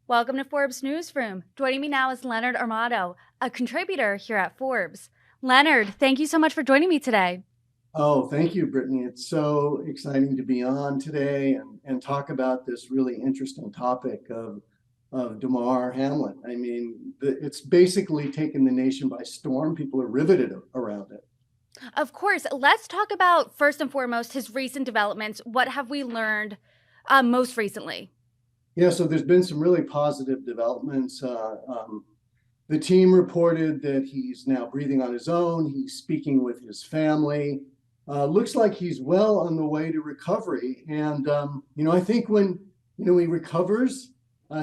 Welcome to Forbes Newsroom. Joining me now is Leonard Armato, a contributor here at Forbes. Leonard, thank you so much for joining me today. Oh, thank you, Brittany. It's so exciting to be on today and talk about this really interesting topic of Damar Hamlin. I mean, it's basically taken the nation by storm. People are riveted around it. Of course, let's talk about first and foremost his recent developments. What have we learned most recently? Yeah, so there's been some really positive developments. The team reported that he's now breathing on his own. He's speaking with his family. Looks like he's well on the way to recovery. And, I think when, he recovers,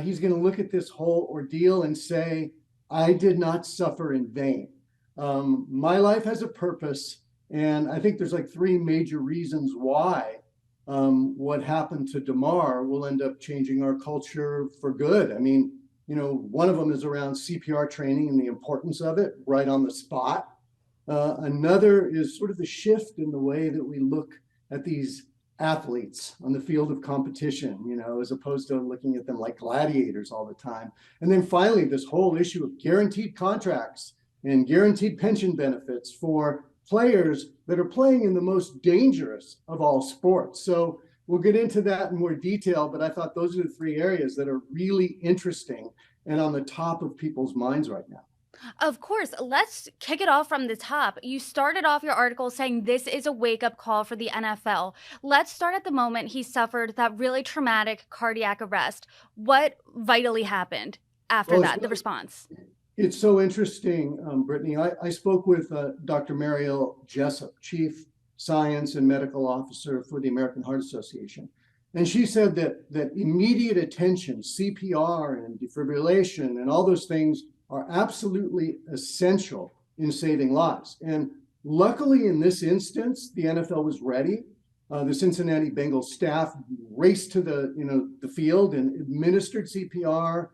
he's going to look at this whole ordeal and say, I did not suffer in vain. My life has a purpose. And I think there's like three major reasons why what happened to Damar will end up changing our culture for good. I mean, one of them is around CPR training and the importance of it right on the spot. Another is sort of the shift in the way that we look at these athletes on the field of competition, as opposed to looking at them like gladiators all the time. And then finally, this whole issue of guaranteed contracts and guaranteed pension benefits for players that are playing in the most dangerous of all sports. So we'll get into that in more detail, but I thought those are the three areas that are really interesting and on the top of people's minds right now. Of course, let's kick it off from the top. You started off your article saying this is a wake-up call for the NFL. Let's start at the moment he suffered that really traumatic cardiac arrest. What vitally happened after that, the response? It's so interesting, Brittany. I spoke with Dr. Mariel Jessup, Chief Science and Medical Officer for the American Heart Association. And she said that immediate attention, CPR and defibrillation and all those things are absolutely essential in saving lives. And luckily in this instance, the NFL was ready. The Cincinnati Bengals staff raced to the field and administered CPR.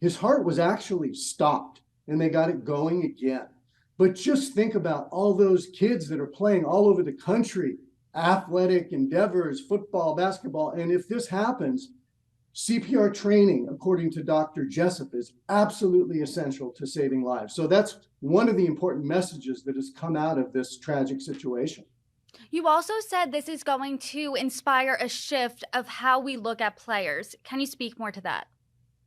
His heart was actually stopped and they got it going again. But just think about all those kids that are playing all over the country, athletic endeavors, football, basketball. And if this happens, CPR training, according to Dr. Jessup, is absolutely essential to saving lives. So that's one of the important messages that has come out of this tragic situation. You also said this is going to inspire a shift of how we look at players. Can you speak more to that?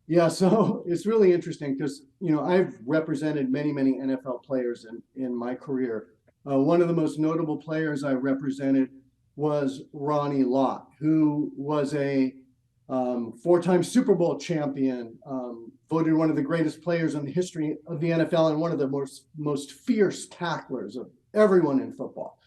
Yeah, so it's really interesting because, I've represented many, many NFL players in my career. One of the most notable players I represented was Ronnie Lott, who was a four-time Super Bowl champion, voted one of the greatest players in the history of the NFL and one of the most fierce tacklers of everyone in football.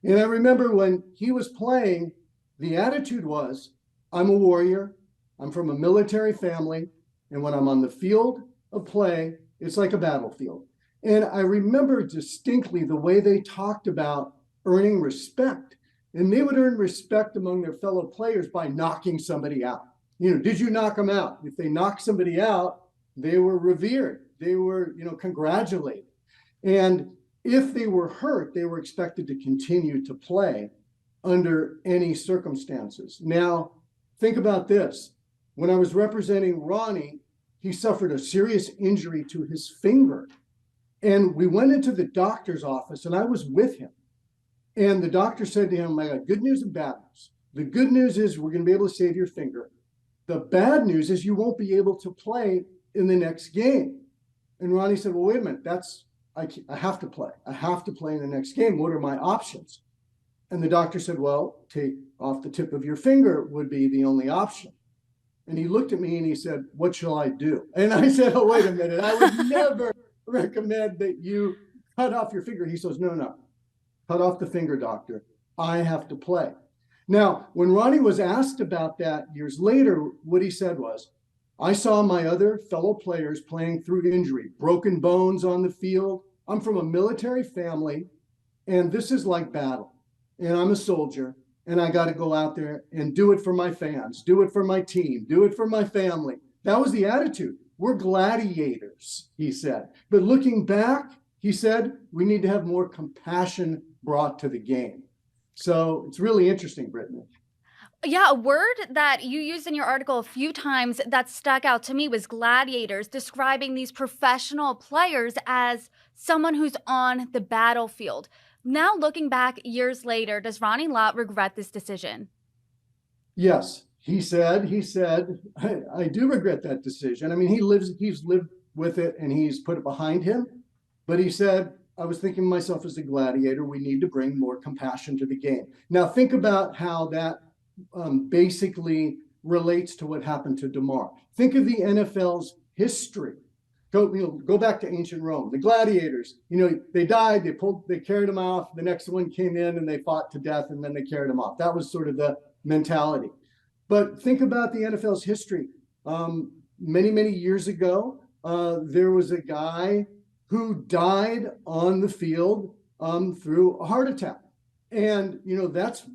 And I remember when he was playing, the attitude was, I'm a warrior, I'm from a military family, and when I'm on the field of play, it's like a battlefield. And I remember distinctly the way they talked about earning respect. And they would earn respect among their fellow players by knocking somebody out. Did you knock them out? If they knocked somebody out, they were revered. They were, congratulated. And if they were hurt, they were expected to continue to play under any circumstances. Now, think about this. When I was representing Ronnie, he suffered a serious injury to his finger. And we went into the doctor's office and I was with him. And the doctor said to him, I got good news and bad news. The good news is we're going to be able to save your finger. The bad news is you won't be able to play in the next game. And Ronnie said, well, wait a minute, I have to play. I have to play in the next game. What are my options? And the doctor said, well, take off the tip of your finger would be the only option. And he looked at me and he said, what shall I do? And I said, oh, wait a minute. I would never recommend that you cut off your finger. He says, no, cut off the finger, doctor. I have to play. Now, when Ronnie was asked about that years later, what he said was, I saw my other fellow players playing through injury, broken bones on the field. I'm from a military family, and this is like battle. And I'm a soldier, and I got to go out there and do it for my fans, do it for my team, do it for my family. That was the attitude. We're gladiators, he said. But looking back, he said, we need to have more compassion brought to the game. So it's really interesting, Brittany. Yeah, a word that you used in your article a few times that stuck out to me was gladiators, describing these professional players as someone who's on the battlefield. Now, looking back years later, does Ronnie Lott regret this decision? Yes, he said, I do regret that decision. I mean, he's lived with it and he's put it behind him. But he said, I was thinking to myself as a gladiator, we need to bring more compassion to the game. Now, think about how that basically relates to what happened to Damar. Think of the NFL's history. Go back to ancient Rome. The gladiators, they died, they carried them off. The next one came in and they fought to death and then they carried them off. That was sort of the mentality. But think about the NFL's history. Many years ago, there was a guy who died on the field through a heart attack. And, that's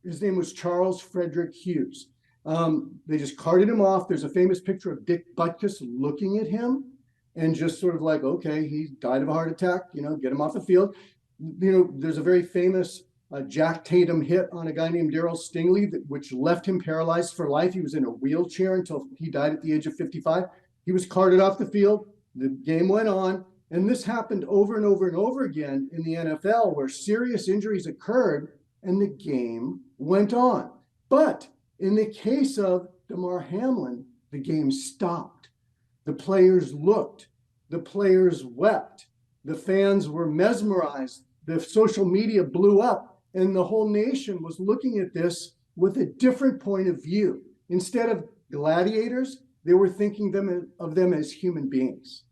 his name was Charles Frederick Hughes. They just carted him off. There's a famous picture of Dick Butkus looking at him and just sort of like, okay, he died of a heart attack, get him off the field. There's a very famous Jack Tatum hit on a guy named Darryl Stingley, which left him paralyzed for life. He was in a wheelchair until he died at the age of 55. He was carted off the field. The game went on. And this happened over and over and over again in the NFL, where serious injuries occurred and the game went on. But in the case of Damar Hamlin, the game stopped. The players looked, the players wept, the fans were mesmerized, the social media blew up, and the whole nation was looking at this with a different point of view. Instead of gladiators, they were thinking of them as human beings.